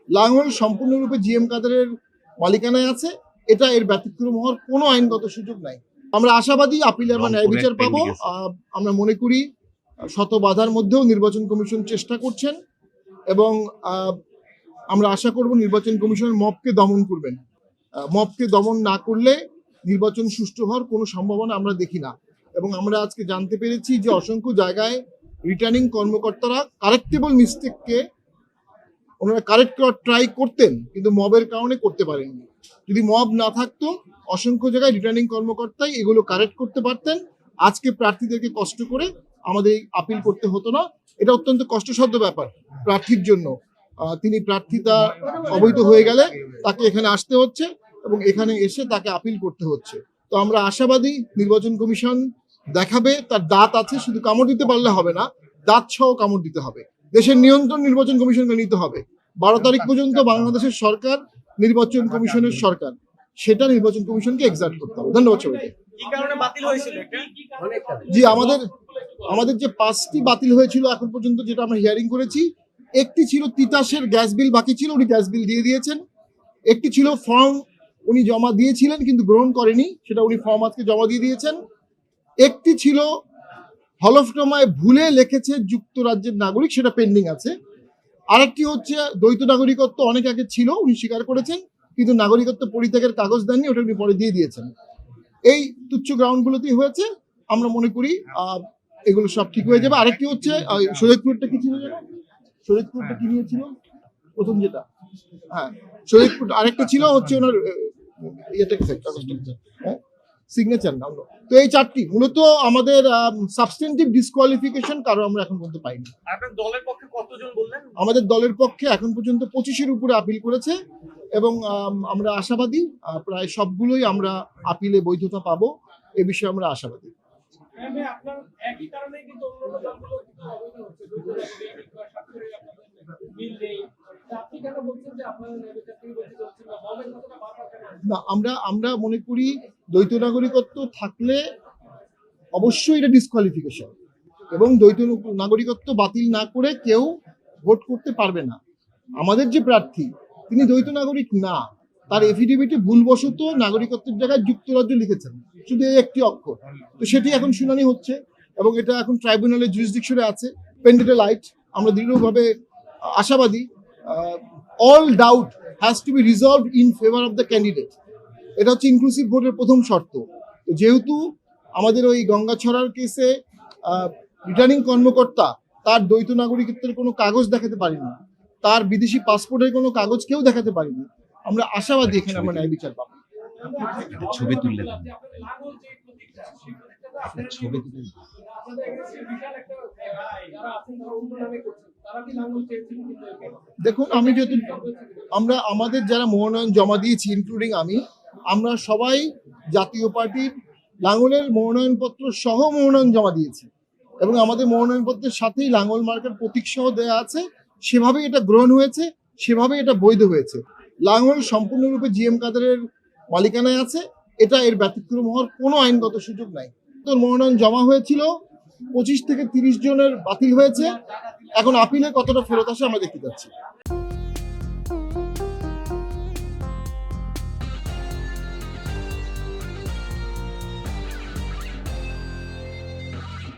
লাঙ্গল সম্পূর্ণরূপে জিএম কাদেরের মালিকানায় আছে, এটা এর ব্যতিক্রম হওয়ার কোনো আইনগত সুযোগ নাই। আমরা আশাবাদী আপিলে আমরা ন্যায় বিচার পাবো। আমরা মনে করি শত বাধার মধ্যেও নির্বাচন কমিশন চেষ্টা করছেন এবং আমরা আশা করব নির্বাচন কমিশনের মবকে দমন করবেন। মবকে দমন না করলে নির্বাচন সুষ্ঠু হওয়ার কোনো সম্ভাবনা আমরা দেখি না। এবং আমরা আজকে জানতে পেরেছি যে অসংখ্য জায়গায় রিটার্নিং কর্মকর্তারা কারেক্টেবল মিস্টেককে ওনারা কারেক্ট করার ট্রাই করতেন, কিন্তু মবের কারণে করতে পারেননি। যদি মব না থাকতো অসংখ্য জায়গায় রিটার্নিং কর্মকর্তাই এগুলো কারেক্ট করতে পারতেন। আজকে প্রার্থীদেরকে কষ্ট করে আমাদের আপিল করতে হতো না। এটা অত্যন্ত কষ্টসাধ্য ব্যাপার প্রার্থীর জন্য। তিনি প্রার্থিতা অবৈধ হয়ে গেলে তাকে এখানে আসতে হচ্ছে এবং এখানে এসে তাকে আপিল করতে হচ্ছে। তো আমরা আশাবাদী নির্বাচন কমিশন দেখাবে তার দাঁত আছে, শুধু কামড় দিতে পারলে হবে না, দাঁত সহ কামড় দিতে হবে। দেশের নিয়ন্ত্রণ নির্বাচন কমিশনকে নিতে হবে। 12 তারিখ পর্যন্ত বাংলাদেশের সরকার নির্বাচন কমিশনের সরকার, সেটা নির্বাচন কমিশনকে এক্সাক্ট করতে হবে। ধন্যবাদ সবাইকে। জি, আমাদের যে 5টি বাতিল হয়েছিল এখন পর্যন্ত, যেটা আমরা হিয়ারিং করেছি, একটি ছিল তিতাসের গ্যাস বিল বাকি ছিল, উনি গ্যাস বিল দিয়ে দিয়েছেন। একটি ছিল ফর্ম উনি জমা দিয়েছিলেন কিন্তু গ্রহণ করেনি, সেটা উনি ফর্ম আজকে জমা দিয়ে দিয়েছেন। একটি ছিল হলফনামায় ভুলে লিখেছে যুক্তরাজ্যের নাগরিক, সেটা পেন্ডিং আছে। আরেকটি হচ্ছে দ্বৈত নাগরিকত্ব অনেক আগে ছিল, উনি স্বীকার করেছেন কিন্তু নাগরিকত্ব পরিত্যাগের কাগজ দেননি, ওটা উনি পরে দিয়ে দিয়েছেন। এই তুচ্ছ গ্রাউন্ডগুলোতেই হয়েছে। আমরা মনে করি এগুলো সব ঠিক হয়ে যাবে। আরেকটি হচ্ছে শরীয়তপুরটা কি ছিল, শরীয়তপুরটা কি নিয়েছিল প্রথম যেটা, হ্যাঁ শরীয়তপুর। আরেকটা ছিল হচ্ছে ওনার সিগনেচার নাম। তো এই 4টি মূলত আমাদের সাবস্টেন্টিভ ডিসকোয়ালিফিকেশন কারো আমরা এখন পর্যন্ত পাইনি। আপনার দলের পক্ষে কতজন বললেন? আমাদের দলের পক্ষে এখন পর্যন্ত 25-এর উপরে আপিল করেছে এবং আমরা আশাবাদী প্রায় সবগুলোই আমরা আপিলে বৈধতা পাবো, এ বিষয়ে আমরা আশাবাদী। না, আমরা মনে করি দ্বৈত নাগরিকত্ব থাকলে অবশ্যই এটা ডিসকোয়ালিফিকেশন, এবং দ্বৈত নাগরিকত্ব বাতিল না করে কেউ ভোট করতে পারবে না। আমাদের যে প্রার্থী তিনি দ্বৈত নাগরিক না, তার এফিডেভিটে ভুলবশত নাগরিকত্বের জায়গায় যুক্তরাজ্য লিখেছেন, শুধু এই একটি অক্ষর। তো সেটি এখন শুনানি হচ্ছে এবং এটা এখন ট্রাইব্যুনালের জুরিসডিকশনে আছে, পেন্ডিং লাইট। আমরা দৃঢ়ভাবে আশাবাদী all doubt has to be resolved in favour of the candidate. এটা হচ্ছে ইনক্লুসিভ ভোটের প্রথম শর্ত। যেহেতু আমাদের ওই গঙ্গাছড়ার কেসে রিটার্নিং কর্মকর্তা তার দ্বৈত নাগরিকত্বের কোনো কাগজ দেখাতে পারেনি, তার বিদেশি পাসপোর্টের কোনো কাগজ কেউ দেখাতে পারেনি, আমরা আশাবাদী এখানে আমরা ন্যায় বিচার পাবো। ছবি তুললেন, ছবি তুলে দেখুন, আমি যেহেতু আমরা আমাদের যারা মনোনয়ন জমা দিয়েছি ইনক্লুডিং আমরা সবাই জাতীয় পার্টির লাঙ্গলের মনোনয়নপত্র সহ মনোনয়ন জমা দিয়েছি এবং আমাদের মনোনয়নপত্রের সাথেই লাঙ্গল মার্কার প্রতীক সহ দেওয়া আছে। সেভাবে এটা গ্রহণ হয়েছে, সেভাবে এটা বৈধ হয়েছে। লাঙ্গল সম্পূর্ণরূপে জিএম কাদেরের মালিকানায় আছে, এটা এর ব্যতিক্রম হওয়ার কোনো আইনগত সুযোগ নাই। তো মনোনয়ন জমা হয়েছিল, 25 থেকে 30 জনের বাতিল হয়েছে। এখন আপিলে কতটা ফেরত আসে আমরা দেখতে পাচ্ছি।